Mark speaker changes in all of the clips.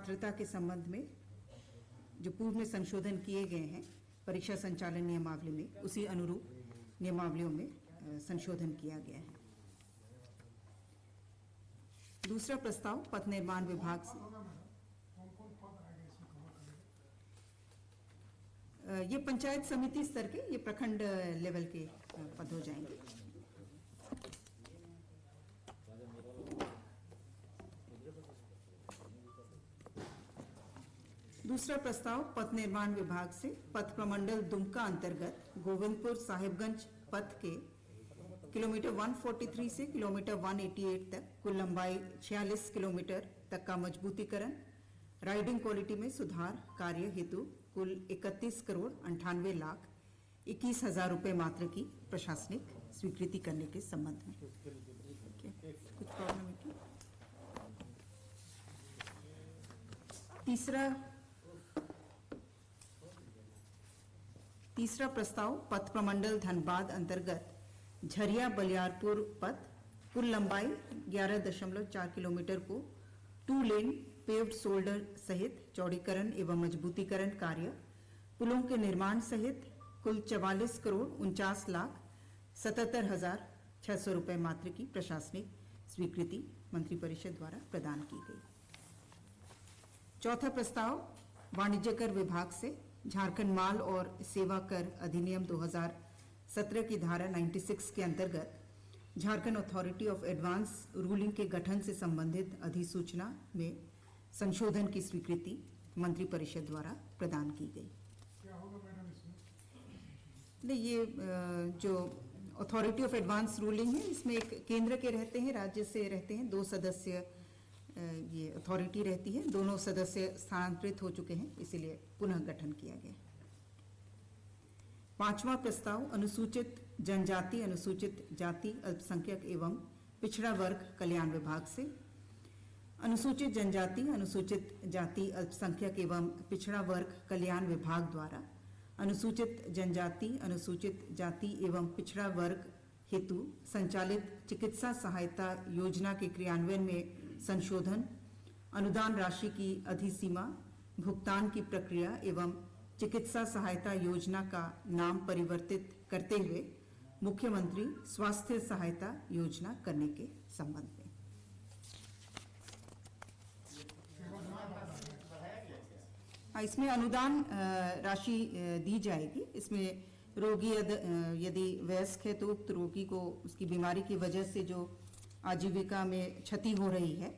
Speaker 1: पात्रता के संबंध में जो पूर्व में संशोधन किए गए हैं परीक्षा संचालन नियमावली में, उसी अनुरूप नियमावलियों में संशोधन किया गया है। दूसरा प्रस्ताव पथ निर्माण विभाग से, ये पंचायत समिति स्तर के, ये प्रखंड लेवल के पद हो जाएंगे। दूसरा प्रस्ताव पथ निर्माण विभाग से पथ प्रमंडल दुमका अंतर्गत गोविंदपुर साहिबगंज पथ के किलोमीटर 143 से किलोमीटर 188 तक कुल लंबाई 46 किलोमीटर तक का मजबूतीकरण, राइडिंग क्वालिटी में सुधार कार्य हेतु कुल 31 करोड़ 98 लाख 21 हजार रुपए मात्र की प्रशासनिक स्वीकृति करने के संबंध में। कुछ प्रॉब्लम है क्या? तीसरा प्रस्ताव पथ प्रमंडल धनबाद अंतर्गत झरिया बलियारपुर पथ कुल लंबाई 11.4 किलोमीटर को 2 लेन पेव्ड शोल्डर सहित चौड़ीकरण एवं मजबूतीकरण कार्य, पुलों के निर्माण सहित कुल 44 करोड़ 49 लाख 77 हजार 600 रुपए मात्र की प्रशासनिक स्वीकृति मंत्रिपरिषद द्वारा प्रदान की गई। चौथा प्रस्ताव वाणिज्य कर विभाग से झारखंड माल और सेवा कर अधिनियम 2017 की धारा 96 के अंतर्गत Jharkhand authority of advance ruling के गठन से संबंधित अधिसूचना में संशोधन की स्वीकृति मंत्रिपरिषद द्वारा प्रदान की गई।
Speaker 2: क्या होगा मैडम इसमें?
Speaker 1: नहीं, ये जो अथॉरिटी ऑफ एडवांस रूलिंग है, इसमें एक केंद्र के रहते हैं, राज्य से रहते हैं, 2 सदस्य ये अथॉरिटी रहती है। दोनों सदस्य स्थानांतरित हो चुके हैं, इसीलिए पुनः गठन किया गया। पांचवा प्रस्ताव अनुसूचित जनजाति, अनुसूचित जाति, अल्पसंख्यक एवं पिछड़ा वर्ग कल्याण विभाग से अनुसूचित जनजाति, अनुसूचित जाति, अल्पसंख्यक एवं पिछड़ा वर्ग कल्याण विभाग द्वारा अनुसूचित जनजाति, अनुसूचित जाति एवं पिछड़ा वर्ग हेतु संचालित चिकित्सा सहायता योजना के क्रियान्वयन में संशोधन, अनुदान राशि की अधिसीमा, भुगतान की प्रक्रिया एवं चिकित्सा सहायता योजना का नाम परिवर्तित करते हुए मुख्यमंत्री स्वास्थ्य सहायता योजना करने के संबंध में। इसमें अनुदान राशि दी जाएगी। इसमें रोगी यदि वयस्क है तो उक्त रोगी को उसकी बीमारी की वजह से जो आजीविका में क्षति हो रही है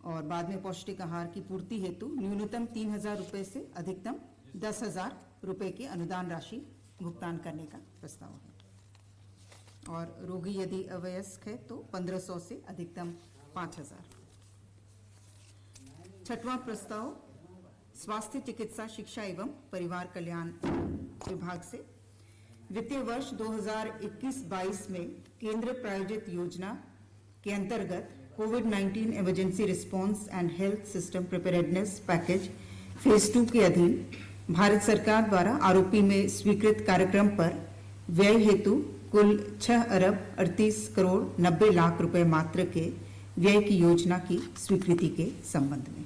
Speaker 1: और बाद में पौष्टिक आहार की पूर्ति हेतु न्यूनतम 3,000 रुपए से अधिकतम 10,000 रुपए की अनुदान राशि भुगतान करने का प्रस्ताव है। और रोगी यदि अवयस्क है तो 1,500 से अधिकतम 5,000। छठवां प्रस्ताव स्वास्थ्य चिकित्सा शिक्षा एवं परिवार कल्याण विभाग से वित्तीय वर्ष 2021-22 में केंद्र प्रायोजित योजना के अंतर्गत कोविड-19 emergency response and health system preparedness package phase 2 के अधीन भारत सरकार द्वारा आरोपी में स्वीकृत कार्यक्रम पर व्यय हेतु कुल 6 अरब 38 करोड़ 90 लाख रुपए मात्र के व्यय की योजना की स्वीकृति के संबंध में।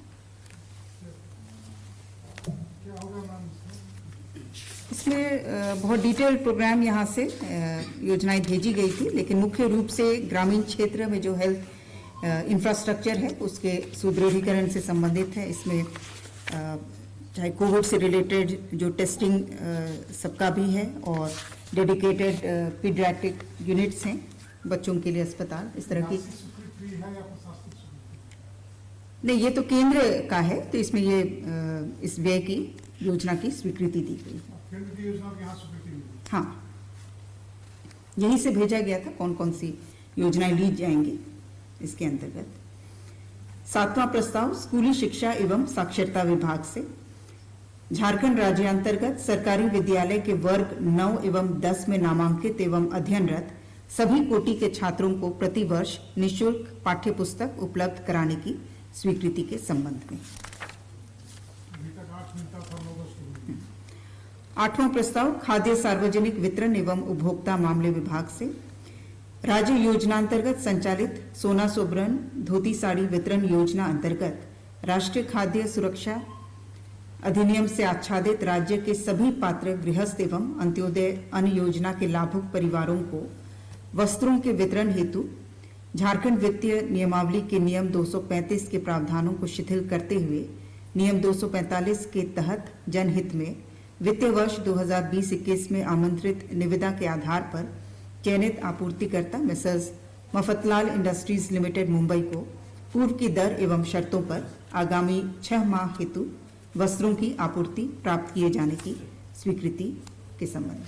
Speaker 2: क्या होगा मैम
Speaker 1: इसमें बहुत डिटेल प्रोग्राम यहाँ से योजनाएं भेजी गई थी, लेकिन मुख्य रूप से ग्रामीण क्षेत्र में जो हेल्थ इंफ्रास्ट्रक्चर है उसके सुदृढ़ीकरण से संबंधित है। इसमें चाहे कोविड से रिलेटेड जो टेस्टिंग सबका भी है और डेडिकेटेड पीडियाट्रिक यूनिट्स हैं, बच्चों के लिए अस्पताल, इस तरह की। नहीं, ये तो केंद्र का है, तो इसमें ये इस व्यय की योजना की स्वीकृति दी गई है।
Speaker 2: केंद्र की योजना की यहाँ स्वीकृति मिली।
Speaker 1: हाँ, यहीं से भेजा गया था कौन कौन सी योजनाएं ली जाएंगी इसके अंतर्गत। सातवां प्रस्ताव स्कूली शिक्षा एवं साक्षरता विभाग से झारखंड राज्य अंतर्गत सरकारी विद्यालय के वर्ग 9 एवं 10 में नामांकित एवं अध्ययनरत सभी कोटि के छात्रों को प्रतिवर्ष निःशुल्क पाठ्य पुस्तक उपलब्ध कराने की स्वीकृति के संबंध में। आठवां प्रस्ताव खाद्य सार्वजनिक वितरण एवं उपभोक्ता मामले विभाग से राज्य योजना अंतर्गत संचालित सोना सोबरन धोती साड़ी वितरण योजना अंतर्गत राष्ट्रीय खाद्य सुरक्षा अधिनियम से आच्छादित राज्य के सभी पात्र गृहस्थ एवं अंत्योदय अन्न योजना के लाभुक परिवारों को वस्त्रों के वितरण हेतु झारखंड वित्तीय नियमावली के नियम 235 के प्रावधानों को शिथिल करते हुए नियम 245 के तहत जनहित में वित्तीय वर्ष 2020-21 में आमंत्रित निविदा के आधार पर चयनित आपूर्तिकर्ता Mrs Mafatlal industries limited Mumbai को पूर्व की दर एवं शर्तों पर आगामी 6 माह हेतु वस्त्रों की आपूर्ति प्राप्त किए जाने की स्वीकृति के संबंध में।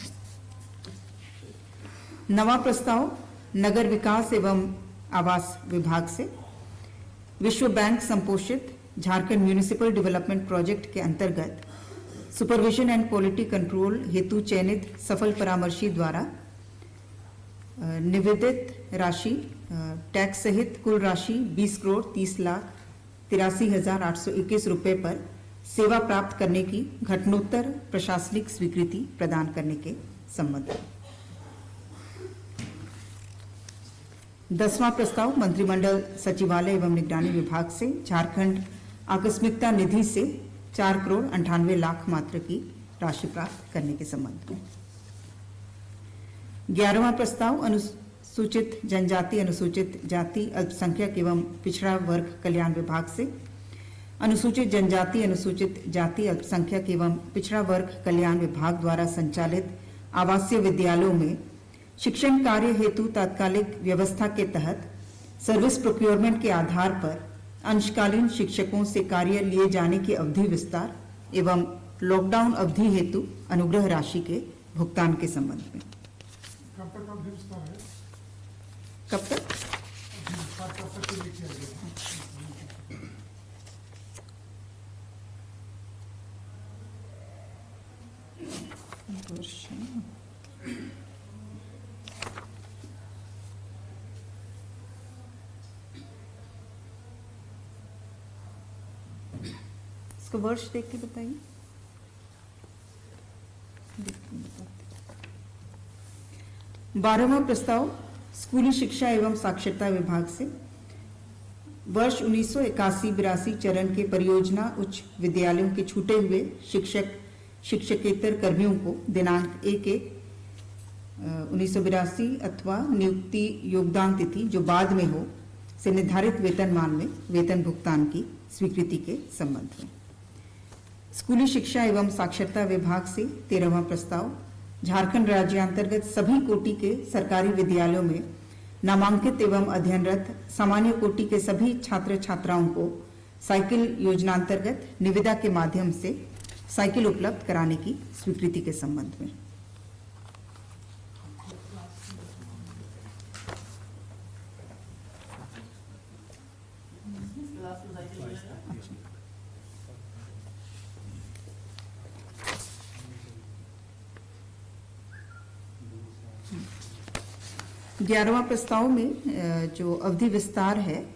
Speaker 1: नवा प्रस्ताव नगर विकास एवं आवास विभाग से विश्व बैंक संपोषित झारखंड म्यूनिसिपल डेवलपमेंट प्रोजेक्ट के अंतर्गत सुपरविजन एंड क्वालिटी कंट्रोल हेतु चयनित सफल परामर्शी द्वारा निवेदित राशि टैक्स सहित कुल राशि 20,30,83,821 रुपए पर सेवा प्राप्त करने की घटनोत्तर प्रशासनिक स्वीकृति प्रदान करने के संबंध में। 10वां प्रस्ताव मंत्रिमंडल सचिवालय एवं निगरानी विभाग से झारखंड आकस्मिकता निधि से 4,98,00,000 मात्र की राशि प्राप्त करने के संबंध में। 11वां प्रस्ताव अनुसूचित जनजाति अनुसूचित जाति अल्पसंख्यक एवं पिछड़ा वर्ग कल्याण विभाग से अनुसूचित जनजाति अनुसूचित जाति अल्पसंख्यक एवं पिछड़ा वर्ग कल्याण विभाग द्वारा संचालित आवासीय विद्यालयों में शिक्षण कार्य हेतु तात्कालिक व्यवस्था के तहत सर्विस प्रोक्योरमेंट के आधार पर अंशकालीन शिक्षकों से कार्य लिए जाने की अवधि विस्तार एवं लॉकडाउन अवधि हेतु अनुग्रह राशि के भुगतान के संबंध में।
Speaker 2: कब तक अवधि विस्तार है?
Speaker 1: कब तक?
Speaker 2: कब तक के लिए किया गया?
Speaker 1: इसको वर्ष देख के बताइए। 12वां प्रस्ताव स्कूली शिक्षा एवं साक्षरता विभाग से वर्ष 1981-82 चरण के परियोजना उच्च विद्यालयों के छूटे हुए शिक्षक शिक्षकेतर कर्मियों को दिनांक 1/1/1982 अथवा नियुक्ति योगदान तिथि जो बाद में हो से निर्धारित वेतनमान में वेतन भुगतान की स्वीकृति के संबंध में। स्कूली शिक्षा एवं साक्षरता विभाग से 13वां प्रस्ताव झारखंड राज्यांतर्गत सभी कोटि के सरकारी विद्यालयों में नामांकित एवं अध्ययनरत सामान्य कोटि के सभी छात्र छात्राओं को साइकिल योजनांतर्गत निविदा के माध्यम से साइकिल उपलब्ध कराने की स्वीकृति के संबंध में। ग्यारहवां प्रस्ताव में जो अवधि विस्तार है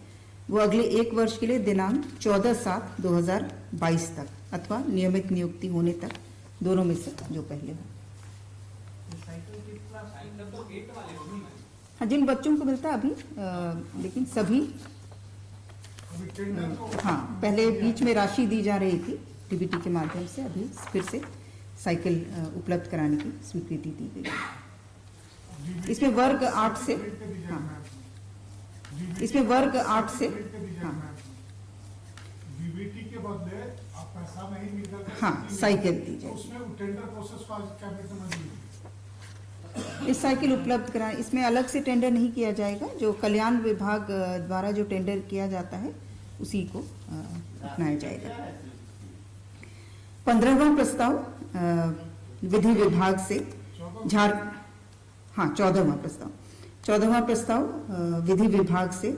Speaker 1: वो अगले 1 वर्ष के लिए दिनांक 14/7/2022 तक अथवा नियमित नियुक्ति होने तक, दोनों में से जो पहले हो। हाँ, जिन बच्चों को मिलता है अभी लेकिन सभी हाँ पहले बीच में राशि दी जा रही थी डीबीटी के माध्यम से, अभी फिर से साइकिल उपलब्ध कराने की स्वीकृति दी गई है। इसमें वर्ग 8 से हाँ इसमें वर्ग 8 से हाँ
Speaker 2: डीबीटी के बदले आप पैसा नहीं मिलकर
Speaker 1: हाँ साइकिल दी जाए।
Speaker 2: उसमें टेंडर प्रोसेस का कैबिनेट में मंजूरी।
Speaker 1: इस साइकिल उपलब्ध कराएं, इसमें अलग से टेंडर नहीं किया जाएगा, जो कल्याण विभाग द्वारा जो टेंडर किया जाता है उसी को अपनाया जाएगा। 15वां प्रस्ताव विधि विभाग से 14वां प्रस्ताव विधि विभाग से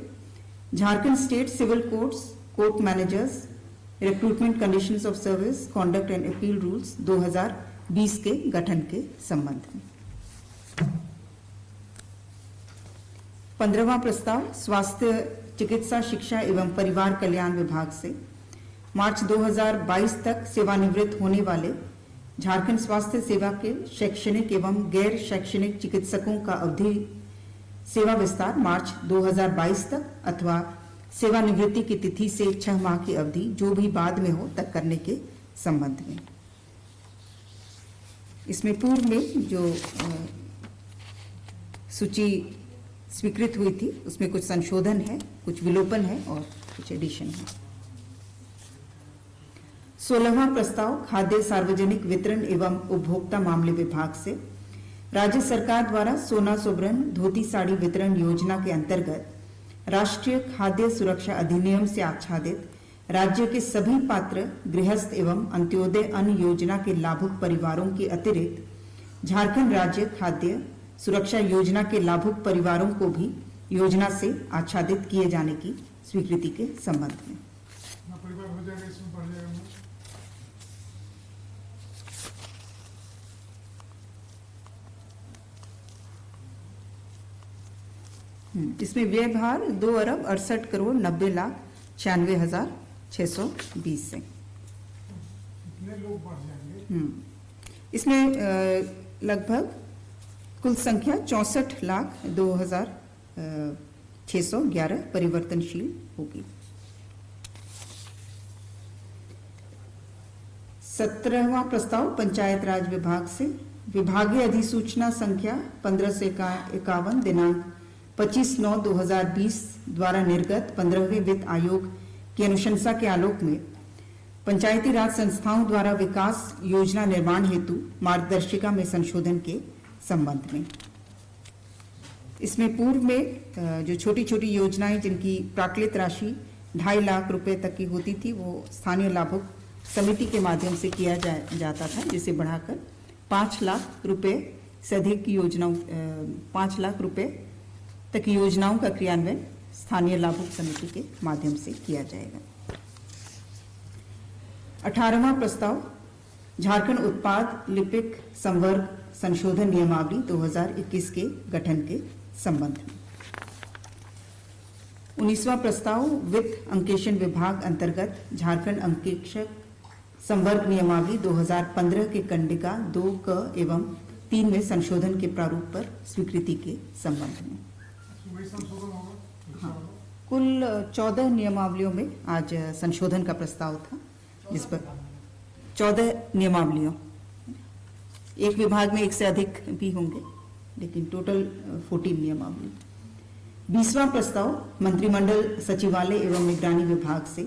Speaker 1: Jharkhand state civil courts court managers recruitment conditions of service conduct and appeal rules 2020 के गठन के संबंध में। 15वां प्रस्ताव स्वास्थ्य चिकित्सा शिक्षा एवं परिवार कल्याण विभाग से मार्च 2022 तक सेवानिवृत्त होने वाले झारखंड स्वास्थ्य सेवा के शैक्षणिक एवं गैर शैक्षणिक चिकित्सकों का अवधि सेवा विस्तार मार्च 2022 तक अथवा सेवानिवृत्ति की तिथि से 6 माह की अवधि जो भी बाद में हो तक करने के संबंध में। इसमें पूर्व में जो सूची स्वीकृत हुई थी उसमें कुछ संशोधन है, कुछ विलोपन है और कुछ एडिशन है। 16वां प्रस्ताव खाद्य सार्वजनिक वितरण एवं उपभोक्ता मामले विभाग से राज्य सरकार द्वारा सोना सुवर्ण धोती साड़ी वितरण योजना के अंतर्गत राष्ट्रीय खाद्य सुरक्षा अधिनियम से आच्छादित राज्य के सभी पात्र गृहस्थ एवं अंत्योदय अन्न योजना के लाभुक परिवारों के अतिरिक्त झारखंड राज्य खाद्य सुरक्षा योजना के लाभुक परिवारों को भी योजना से आच्छादित किए जाने की स्वीकृति के संबंध में।
Speaker 2: परिवार हो जाएगा, इसमें बढ़ जाएगा।
Speaker 1: इसमें व्यय भार 2,68,90,96,620 से।
Speaker 2: कितने लोग बढ़ जाएंगे?
Speaker 1: इसमें लगभग कुल संख्या 64,02,611 परिवर्तनशील होगी। 17वां प्रस्ताव पंचायत राज विभाग से विभागीय अधिसूचना संख्या 1551 दिनांक 25/9/2020 द्वारा निर्गत 15वें वित्त आयोग की अनुशंसा के आलोक में पंचायती राज संस्थाओं द्वारा विकास योजना निर्माण हेतु मार्गदर्शिका में संशोधन के संबंध में। इसमें पूर्व में जो छोटी छोटी योजनाएं जिनकी प्राक्कलित राशि 2.5 लाख रुपए तक की होती थी वो स्थानीय लाभुक समिति के माध्यम से किया जाता था, जिसे बढ़ाकर 5 लाख रुपए से अधिक की योजनाओं 5 लाख रुपए तक की योजनाओं का क्रियान्वयन स्थानीय लाभुक समिति के माध्यम से किया जाएगा। 18वां प्रस्ताव झारखंड उत्पाद लिपिक संवर्ग संशोधन नियमावली 2021 के गठन के संबंध में। 19वां प्रस्ताव वित्त अंकेक्षण विभाग अंतर्गत झारखंड अंकेक्षक संवर्ग नियमावली 2015 के कंडिका 2 क एवं 3 में संशोधन के प्रारूप पर स्वीकृति के संबंध में।
Speaker 2: वही संशोधन होगा?
Speaker 1: हाँ, कुल 14 नियमावलियों में आज संशोधन का प्रस्ताव था, जिस पर 14 नियमावलियों, एक विभाग में एक से अधिक भी होंगे, लेकिन टोटल 14 नियमावली। 20वां प्रस्ताव मंत्रिमंडल सचिवालय एवं निगरानी विभाग से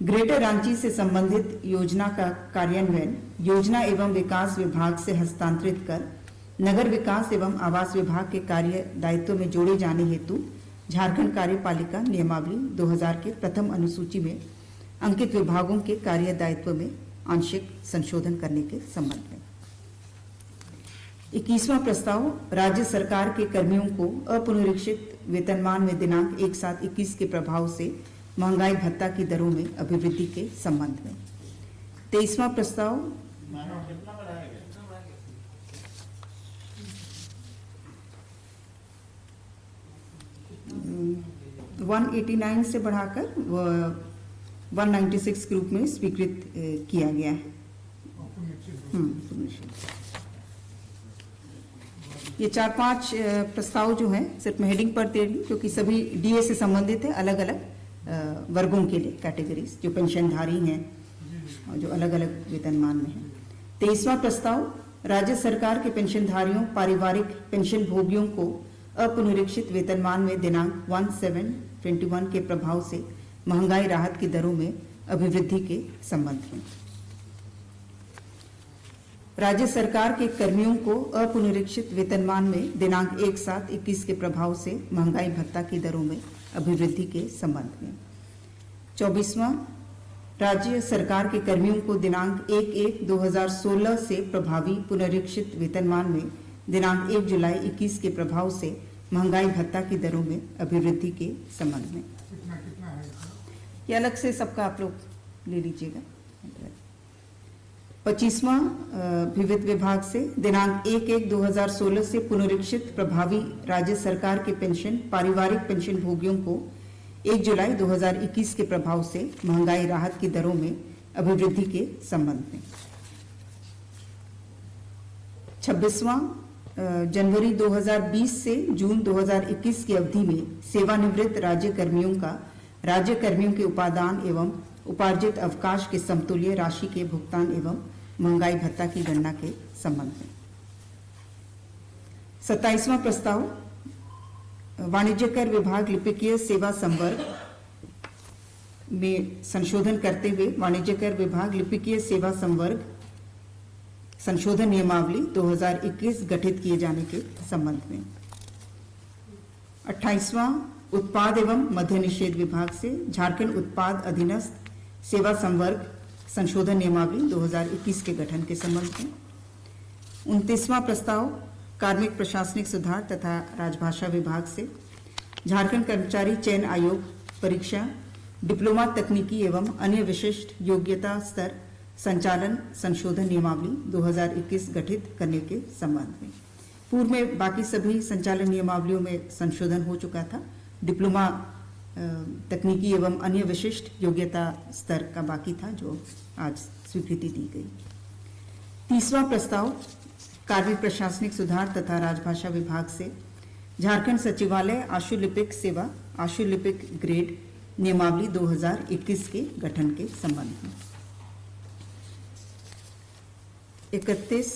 Speaker 1: ग्रेटर रांची से संबंधित योजना का कार्यान्वयन योजना एवं विकास विभाग से हस्तांतरित कर नगर विकास एवं आवास विभाग के कार्य दायित्व में जोड़े जाने हेतु झारखंड कार्यपालिका नियमावली 2000 के प्रथम अनुसूची में अंकित विभागों के कार्य दायित्व में आंशिक संशोधन करने के संबंध में। 21वां प्रस्ताव राज्य सरकार के कर्मियों को अपुनरीक्षित वेतनमान में दिनांक 1/7/21 के प्रभाव से महंगाई भत्ता की दरों में अभिवृद्धि के संबंध में। 23वां प्रस्ताव 189 से बढ़ाकर 196 के रूप में स्वीकृत किया गया है। ये 4-5 प्रस्ताव जो हैं सिर्फ मैं हेडिंग पर दे रही हूं, क्योंकि सभी डीए से संबंधित है, अलग अलग वर्गों के लिए कैटेगरीज, जो पेंशनधारी हैं और जो अलग अलग वेतनमान में हैं। 23वां प्रस्ताव राज्य सरकार के पेंशनधारियों पारिवारिक पेंशन भोगियों को अपुनरीक्षित वेतनमान में दिनांक 1/7/21 के प्रभाव से महंगाई राहत की दरों में अभिवृद्धि के संबंध में। राज्य सरकार के कर्मियों को अपुनरीक्षित वेतनमान में दिनांक 1/7/21 के प्रभाव से महंगाई भत्ता की दरों में अभिवृद्धि के संबंध में। 24वां राज्य सरकार के कर्मियों को दिनांक 1/1/2016 से प्रभावी पुनरीक्षित वेतनमान में दिनांक 1 जुलाई 21 के प्रभाव से महंगाई भत्ता की दरों में अभिवृद्धि के संबंध में।
Speaker 2: कितना है?
Speaker 1: ये अलग से सबका आप लोग ले लीजिएगा। 25वां वित्त विभाग से दिनांक 1/1/2016 से पुनरीक्षित प्रभावी राज्य सरकार के पेंशन पारिवारिक पेंशन भोगियों को 1 जुलाई 2021 के प्रभाव से महंगाई राहत की दरों में अभिवृद्धि के संबंध में। 26वां जनवरी 2020 से जून 2021 की अवधि में सेवानिवृत्त राज्य कर्मियों का राज्य कर्मियों के उपादान एवं उपार्जित अवकाश के समतुल्य राशि के भुगतान एवं महंगाई भत्ता की गणना के संबंध में। 27वां प्रस्ताव, वाणिज्य कर विभाग लिपिकीय सेवा संवर्ग में संशोधन करते हुए वाणिज्य कर विभाग लिपिकीय सेवा संवर्ग संशोधन नियमावली 2021 गठित किए जाने के संबंध में। 28वां, उत्पाद एवं मद्य निषेध विभाग से झारखंड उत्पाद अधीनस्थ सेवा संवर्ग संशोधन नियमावली 2021 के गठन के संबंध में। 29वां प्रस्ताव, कार्मिक प्रशासनिक सुधार तथा राजभाषा विभाग से झारखंड कर्मचारी चयन आयोग परीक्षा डिप्लोमा तकनीकी एवं अन्य विशिष्ट योग्यता स्तर संचालन संशोधन नियमावली 2021 गठित करने के संबंध में। पूर्व में बाकी सभी संचालन नियमावलियों में संशोधन हो चुका था, डिप्लोमा तकनीकी एवं अन्य विशिष्ट योग्यता स्तर का बाकी था, जो आज स्वीकृति दी गई। 30वां प्रस्ताव, कार्मिक प्रशासनिक सुधार तथा राजभाषा विभाग से झारखंड सचिवालय आशुलिपिक सेवा आशुलिपिक ग्रेड नियमावली 2021 के गठन के संबंध में। 31,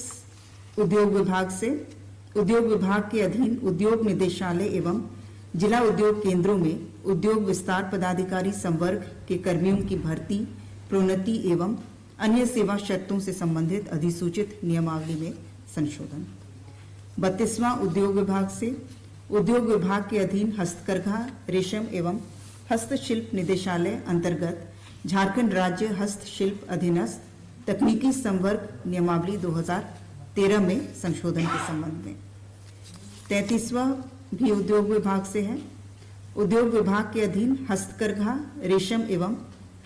Speaker 1: उद्योग विभाग से उद्योग विभाग के अधीन उद्योग निदेशालय एवं जिला उद्योग केंद्रों में उद्योग विस्तार पदाधिकारी संवर्ग के कर्मियों की भर्ती, प्रोन्नति एवं अन्य सेवा शर्तों से संबंधित अधिसूचित नियमावली में संशोधन। 32वां, उद्योग विभाग से उद्योग विभाग के अधीन हस्तकरघा, रेशम एवं हस्तशिल्प निदेशालय अंतर्गत झारखंड राज्य हस्तशिल्प अधीनस्थ तकनीकी संवर्ग नियमावली 2013 में संशोधन के संबंध में। 33वां भी उद्योग विभाग से है। उद्योग विभाग के अधीन हस्तकरघा, रेशम एवं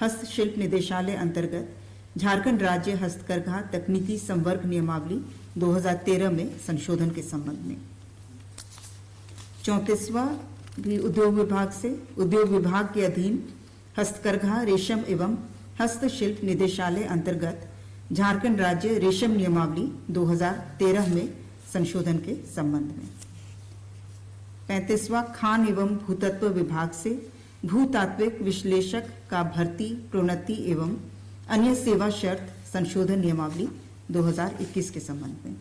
Speaker 1: हस्तशिल्प निदेशालय अंतर्गत झारखंड राज्य हस्तकरघा तकनीकी संवर्ग नियमावली 2013 में संशोधन के संबंध में। 34वां भी उद्योग विभाग से उद्योग विभाग के अधीन हस्तकरघा, रेशम एवं हस्तशिल्प निदेशालय अंतर्गत झारखंड राज्य रेशम नियमावली 2013 में संशोधन के संबंध में। 35वां, खान एवं भूतत्व विभाग से भूतात्विक विश्लेषक का भर्ती, प्रोन्नति एवं अन्य सेवा शर्त संशोधन नियमावली 2021 के संबंध में।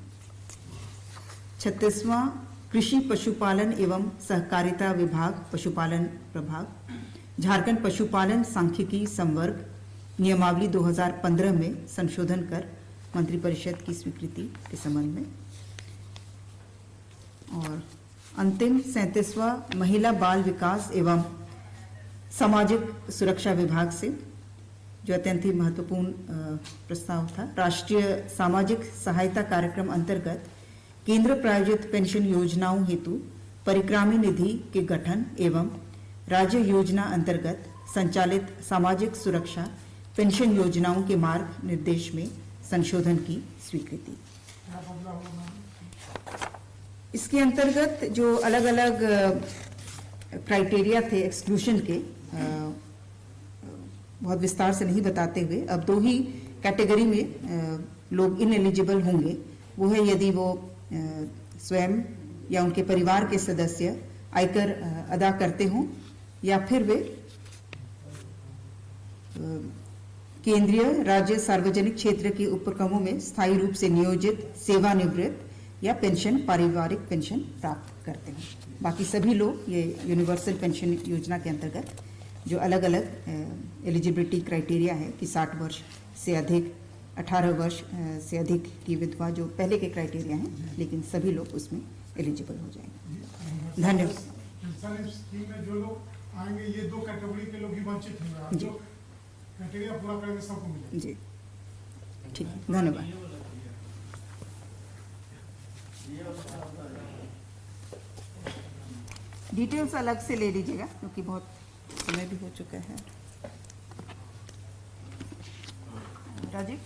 Speaker 1: 36वां, कृषि पशुपालन एवं सहकारिता विभाग पशुपालन प्रभाग झारखंड पशुपालन सांख्यिकी संवर्ग नियमावली 2015 में संशोधन कर मंत्रिपरिषद की स्वीकृति के संबंध में। और अंतिम 37वां, महिला बाल विकास एवं सामाजिक सुरक्षा विभाग से जो अत्यंत ही महत्वपूर्ण प्रस्ताव था, राष्ट्रीय सामाजिक सहायता कार्यक्रम अंतर्गत केंद्र प्रायोजित पेंशन योजनाओं हेतु परिक्रामी निधि के गठन एवं राज्य योजना अंतर्गत संचालित सामाजिक सुरक्षा पेंशन योजनाओं के मार्ग निर्देश में संशोधन की स्वीकृति। इसके अंतर्गत जो अलग अलग क्राइटेरिया थे एक्सक्लूशन के, बहुत विस्तार से नहीं बताते हुए अब दो ही कैटेगरी में लोग इनएलिजिबल होंगे। वो है यदि वो स्वयं या उनके परिवार के सदस्य आयकर अदा करते हों, या फिर वे केंद्रीय राज्य सार्वजनिक क्षेत्र के उपक्रमों में स्थायी रूप से नियोजित, सेवानिवृत्त या पेंशन पारिवारिक पेंशन प्राप्त करते हैं। बाकी सभी लोग ये यूनिवर्सल पेंशन योजना के अंतर्गत जो अलग अलग एलिजिबिलिटी क्राइटेरिया है कि 60 वर्ष से अधिक, 18 वर्ष से अधिक की विधवा, जो पहले के क्राइटेरिया हैं, लेकिन सभी लोग उसमें एलिजिबल हो जाएंगे। धन्यवाद।
Speaker 2: स्कीम में जो लोग आएंगे ये दो कैटेगरी के लोग ही वंचित होंगे, जो क्राइटेरिया पूरा करेंगे सबको मिलेगा। जी
Speaker 1: ठीक है, धन्यवाद। डिटेल्स अलग से ले लीजिएगा क्योंकि बहुत समय भी हो चुका है। राजीव।